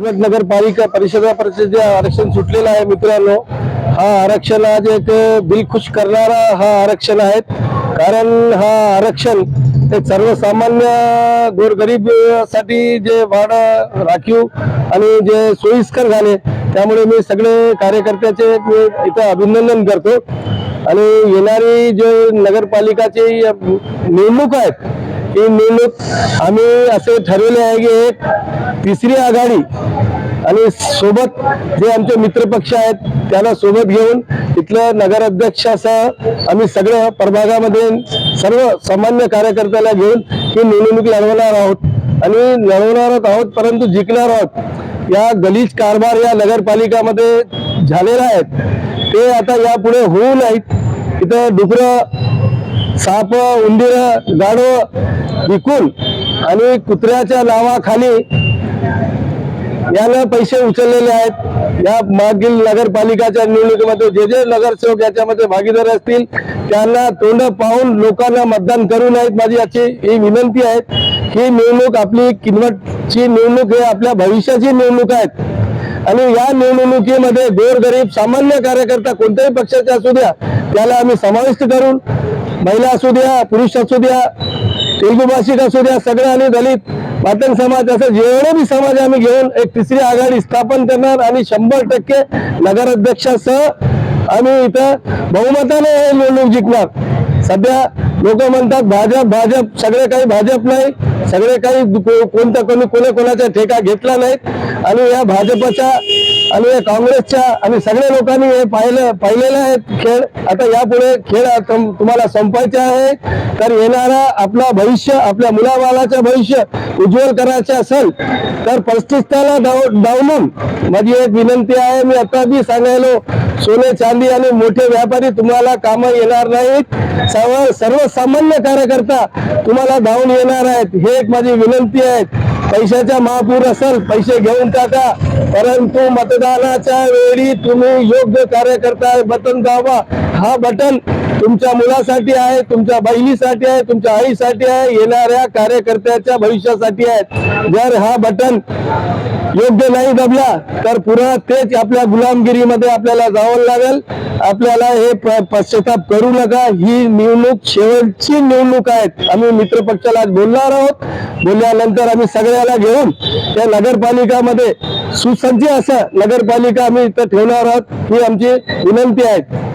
नगरपालिका परिषद आरक्षण सुटलेलं आहे मित्रांनो। हा आरक्षण आज एक दिलखुश करणारा हा आरक्षण आहे। कारण हा आरक्षण एक सर्वसामान्य गोरगरीब साठी जे भाडं राखीव आणि जे सोयीस्कर झाले, त्यामुळे मी सगळे कार्यकर्त्याचे इथं अभिनंदन करतो। आणि येणारी जे नगरपालिकाची निवडणूक आहेत, ही निवडणूक आम्ही असे ठरवले आहे की एक तिसरी आघाडी आणि सोबत जे आमचे मित्रपक्ष आहेत त्याला सोबत घेऊन इथलं नगराध्यक्षासह आम्ही सगळं प्रभागामध्ये सर्व सामान्य कार्यकर्त्याला घेऊन ही निवडणूक लढवणार आहोत आणि लढवणार आहोत, परंतु जिंकणार आहोत। या गलीज कारभार या नगरपालिकामध्ये झालेला आहे, ते आता यापुढे होऊ नयेत। इथं डुकरं, साप, उंदीर, गाढव विकून आणि कुत्र्याच्या नावाखाली यानं पैसे उचललेले आहेत। या मागील नगरपालिकाच्या निवडणुकीमध्ये जे जे नगरसेवक याच्यामध्ये भागीदार असतील त्यांना तोंड पाहून लोकांना मतदान करू नयेत। माझी याची ही विनंती आहे की निवडणूक आपली किनवटची निवडणूक हे आपल्या भविष्याची निवडणूक आहे आणि या निवडणुकीमध्ये गोरगरीब सामान्य कार्यकर्ता कोणत्याही पक्षाचे असू द्या त्याला आम्ही समाविष्ट करून, महिला असू द्या, पुरुष असू द्या, तेलुगू भाषिक असू द्या, सगळं आणि दलित, मातंग समाज असं जेवढे भी समाज आम्ही घेऊन एक तिसरी आघाडी स्थापन करणार आणि 100% नगराध्यक्षासह आम्ही इथं बहुमताने हे निवडणूक जिंकणार। सध्या लोक म्हणतात भाजप सगळे काही भाजप नाही, सगळे काही कोणाचा ठेका घेतला नाहीत आणि या भाजपच्या आणि या काँग्रेसच्या आणि सगळ्या लोकांनी हे पाहिलेलं आहे खेळ। आता यापुढे खेळ तुम्हाला संपायचा आहे, तर येणारा आपला भविष्य, आपल्या मुलाबाळाचं भविष्य उज्ज्वल करायचे असेल तर प्रतिष्ठाला डावलून माझी एक विनंती आहे, मी आता बी सांगायलो, सोने चांदी आणि मोठे व्यापारी तुम्हाला काम येणार नाहीत, सर्वसामान्य कार्यकर्ता तुम्हाला धावून येणार आहेत। हे एक माझी विनंती आहे। पैशाचा महापूर असेल, पैसे घेऊन टाका, परंतु मतदानाच्या वेळी तुम्ही योग्य कार्यकर्ता बटन दाबा। हा बटन तुमच्या मुलासाठी आहे, तुमच्या बहिणीसाठी आहे, तुमच्या आईसाठी आहे, येणाऱ्या कार्यकर्त्याच्या भविष्यासाठी आहे। जर हा बटन योग्य नाही दबला तर पुन्हा तेच आपल्या गुलामगिरीमध्ये आपल्याला जावं लागेल। आपल्याला हे पश्चाताप करू नका। ही निवडणूक शेवटची निवडणूक आहे। आम्ही मित्रपक्षाला बोलणार आहोत, बोलल्यानंतर आम्ही सगळ्याला घेऊन त्या नगरपालिकामध्ये सुसज्ज असं नगरपालिका आम्ही इथं ठेवणार आहोत, ही आमची विनंती आहे।